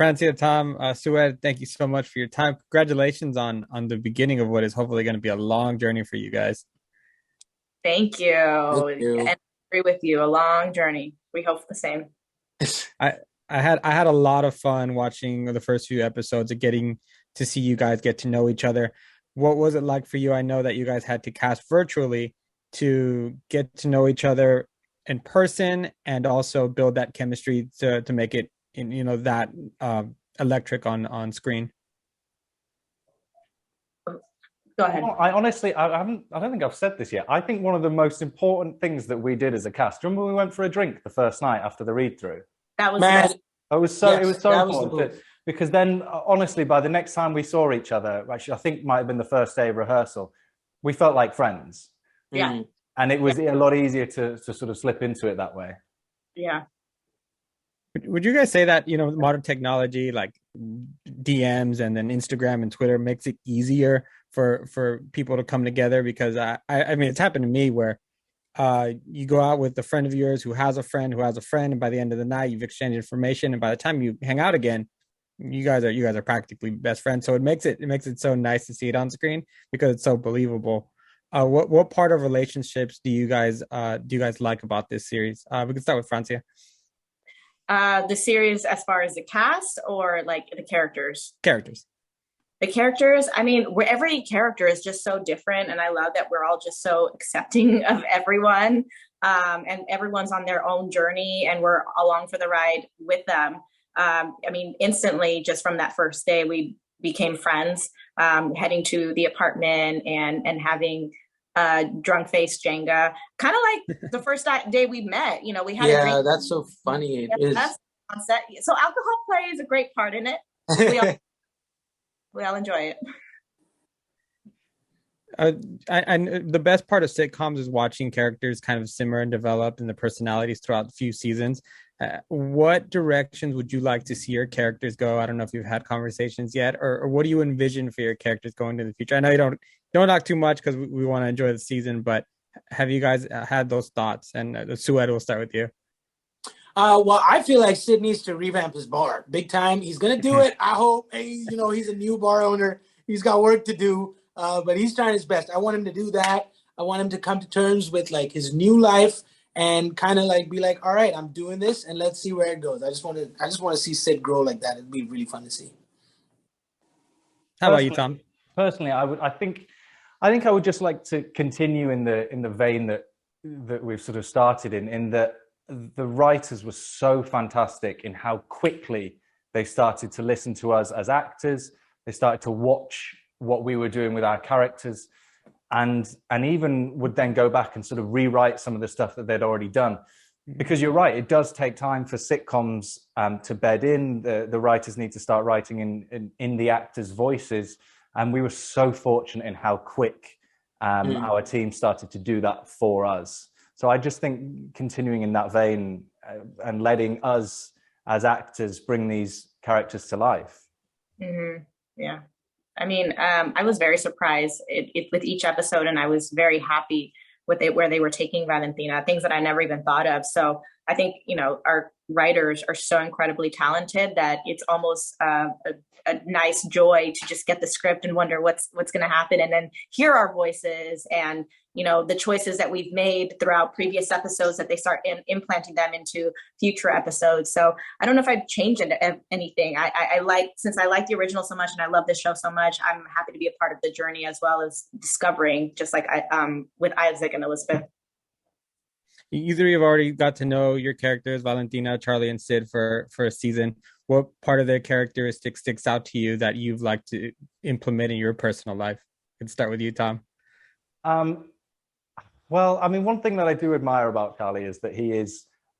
Francia, Tom, Sued, thank you so much for your time. Congratulations on the beginning of what is hopefully going to be a long journey for you guys. Thank you. Thank And you. I agree with you. A long journey. We hope the same. I I had a lot of fun watching the first few episodes of getting to see you guys get to know each other. What was it like for you? I know that you guys had to cast virtually to get to know each other in person and also build that chemistry to make it in that electric on screen. Go ahead. I honestly, I haven't. I don't think I've said this yet. I think one of the most important things that we did as a cast. Remember, we went for a drink the first night after the read through. That was Man, It was so. yes, It was so that was the important move. because then, honestly, by the next time we saw each other, actually, I think it might have been the first day of rehearsal, we felt like friends, yeah, Mm. and it was a lot easier to sort of slip into it that way. yeah. Would you guys say that, modern technology like DMs and then Instagram and Twitter makes it easier for people to come together? Because I mean, it's happened to me where you go out with a friend of yours who has a friend who has a friend, and by the end of the night you've exchanged information, and by the time you hang out again, you guys are practically best friends. So it makes it so nice to see it on screen because it's so believable. What part of relationships do you guys like about this series? We can start with Francia. The series as far as the cast or like the characters? Characters. The characters, I mean, where every character is just so different, and I love that we're all just so accepting of everyone, and everyone's on their own journey, and we're along for the ride with them. I mean, instantly, just from that first day, we became friends, heading to the apartment and having drunk face Jenga, kind of like the first day we met. We had a Yeah, great that's so funny. It is. that's on set. So alcohol plays a great part in it. We all we all enjoy it. Uh, and the best part of sitcoms is watching characters kind of simmer and develop and the personalities throughout a few seasons. What directions would you like to see your characters go? I don't know if you've had conversations yet, or what do you envision for your characters going into the future? I know you don't talk too much because we want to enjoy the season, but have you guys had those thoughts? And Sued, we'll start with you. Well, I feel like Sid needs to revamp his bar big time. He's gonna do it. I hope. Hey, he's a new bar owner. He's got work to do, but he's trying his best. I want him to do that. I want him to come to terms with like his new life and kind of like be like, all right, I'm doing this, and let's see where it goes. I just want to see Sid grow like that. It'd be really fun to see. How about you, Tom? Personally, I think I would just like to continue in the vein that we've sort of started in that the writers were so fantastic in how quickly they started to listen to us as actors. They started to watch what we were doing with our characters, and even would then go back and sort of rewrite some of the stuff that they'd already done. Because you're right, it does take time for sitcoms to bed in. The writers need to start writing in the actors' voices, and we were so fortunate in how quick our team started to do that for us. So I just think continuing in that vein and letting us as actors bring these characters to life. Mm-hmm. Yeah. I mean, I was very surprised with each episode, and I was very happy with it where they were taking Valentina, things that I never even thought of. So I think, our writers are so incredibly talented that it's almost a nice joy to just get the script and wonder what's going to happen, and then hear our voices and the choices that we've made throughout previous episodes, that they start implanting them into future episodes. So I don't know if I'd change anything. Since I like the original so much and I love this show so much, I'm happy to be a part of the journey as well as discovering, just like with Isaac and Elizabeth. You three have already got to know your characters, Valentina, Charlie, and Sid, for a season. What part of their characteristics sticks out to you that you've liked to implement in your personal life? I can start with you, Tom. Well, I mean, one thing that I do admire about Charlie is that he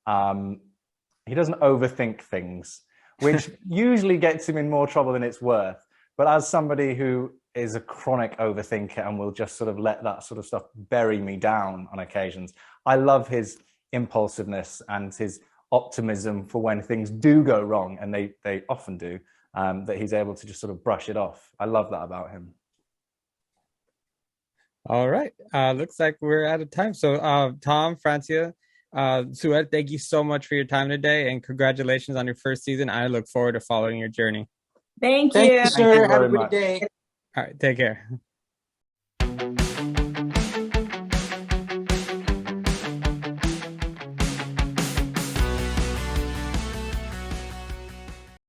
doesn't overthink things, which usually gets him in more trouble than it's worth. But as somebody who is a chronic overthinker and will just sort of let that sort of stuff bury me down on occasions, I love his impulsiveness and his optimism for when things do go wrong, and they often do, that he's able to just sort of brush it off. I love that about him. All right. Looks like we're out of time. So, Tom, Francia, Sued, thank you so much for your time today, and congratulations on your first season. I look forward to following your journey. Thank Thank you. you, sir. Thank you Have very a great much. day. All right, take care.